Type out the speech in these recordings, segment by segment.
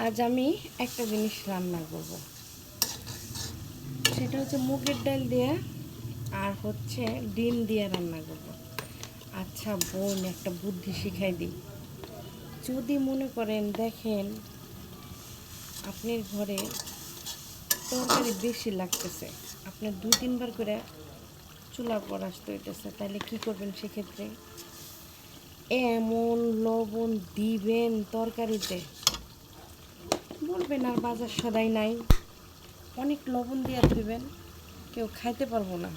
আজ আমি একটা জিনিস রান্না করব, সেটা হচ্ছে মুগের ডাল দিয়ে আর হচ্ছে ডিম দিয়ে রান্না করব। আচ্ছা বোন, একটা বুদ্ধি শিখাই দিই। যদি মনে করেন দেখেন আপনার ঘরে তরকারি বেশি লাগতেছে, আপনার 2-3 বার করে চুলার পর আসতে হইতেছে, তাহলে কি করবেন? সেক্ষেত্রে এমন লবণ দিবেন তরকারিতে, বলবেন আর বাজার সদাই নাই, অনেক লবণ দিয়ে ধুবেন, কেউ খাইতে পারবো না।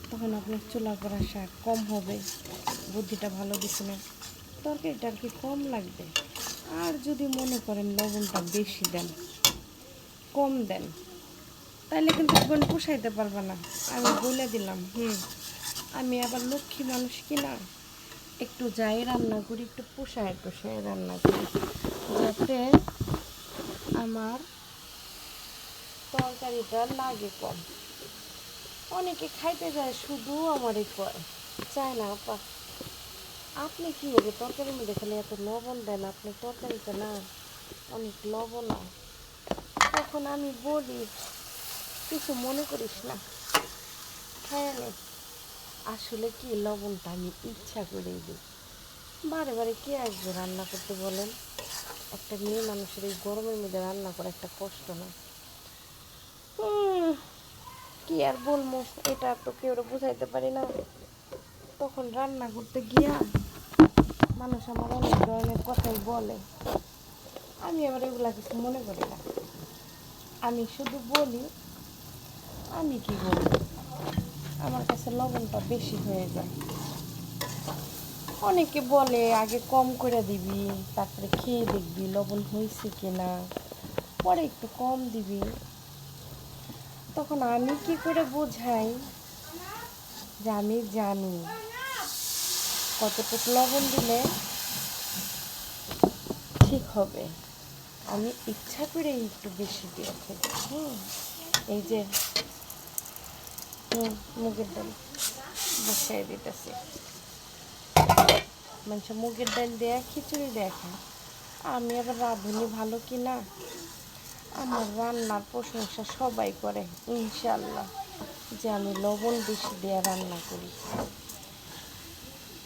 তখন আপনার চুলার পর আসা কম হবে। বুদ্ধিটা ভালো দিছিলেন, তরকারিটা আর কি কম লাগবে। আর যদি মনে করেন লবণটা বেশি দেন, কম দেন, তাইলে কিন্তু বোন পোষাইতে পারবে না। আমি বলে দিলাম। আমি আবার লক্ষ্মী মানুষ কিনা, একটু যাই রান্না করি, একটু পোষায় টোষায় রান্না করি, যাতে আমার তরকারিটা লাগে কম। অনেকে খাইতে যায়, শুধু আমারই কয়, চায় না। আপা আপনি কী হবে তরকারির মধ্যে খালি এত লবণ দেন, আপনি তরকারিতে না অনেক লবণ না। তখন আমি বলি, কিছু মনে করিস না, হ্যাঁ আসলে কি লবণটা আমি ইচ্ছা করেই দিই। বারে বারে কে আসবে রান্না করতে বলেন? একটা মেয়ে মানুষের এই গরমের মধ্যে রান্না করা একটা কষ্ট না। কি আর বলবো, এটা তো কেউ বুঝাইতে পারি না। তখন রান্না করতে গিয়া মানুষ আমার অনেক ধরনের কথাই বলে, আমি আবার এগুলা কিছু মনে করি না। আমি শুধু বলি, আমি কি বলি, আমার কাছে লবণটা বেশি হয়ে যায়। অনেকে বলে আগে কম করে দিবি, তারপরে খেয়ে দেখবি লবণ হয়েছে কিনা, পরে একটু কম দিবি। তখন আমি কি করে বোঝাই যে আমি জানি কতটুকু লবণ দিলে ঠিক হবে। আমি ইচ্ছা করে একটু বেশি দিয়েছি। এই যে মুগের ডাল বসাই দিতেছি। মানুষ মুগের ডাল দেয়া খিচুড়ি দেখা, আমি আবার রাঁধুনি ভালো কি না, আমার রান্নার প্রশংসা সবাই করে ইনশাল্লাহ, যে আমি লবণ বেশি দিয়ে রান্না করি।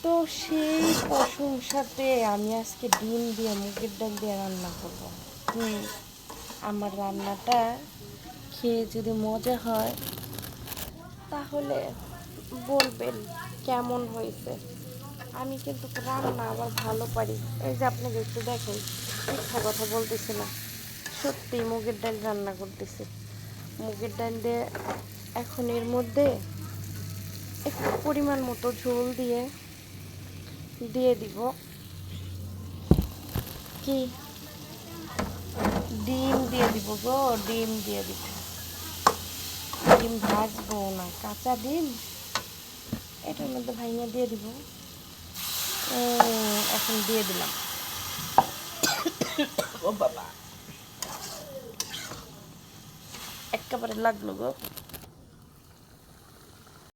তো সেই প্রশংসাতে আমি আজকে ডিম দিয়ে মুগের ডাল দিয়ে রান্না করব। আমার রান্নাটা খেয়ে যদি মজা হয় তাহলে বলবেন কেমন হয়েছে। আমি কিন্তু রান্না আবার ভালো পারি। এই যে আপনাকে একটু দেখেন, মিথ্যা কথা বলতেছি না, সত্যি মুগের ডাল রান্না করতেছি। মুগের ডাল দিয়ে এখন এর মধ্যে একটু পরিমাণ মতো ঝোল দিয়ে দিব কি, ডিম দিয়ে দিব গো, ডিম দিয়ে দিব। ডিম ভাজবো না, কাঁচা ডিম এটার মধ্যে ভাঙিয়ে দিয়ে দিব। এখন দিয়ে দিলাম। ও বাবা, একেবারে লাগলো গো।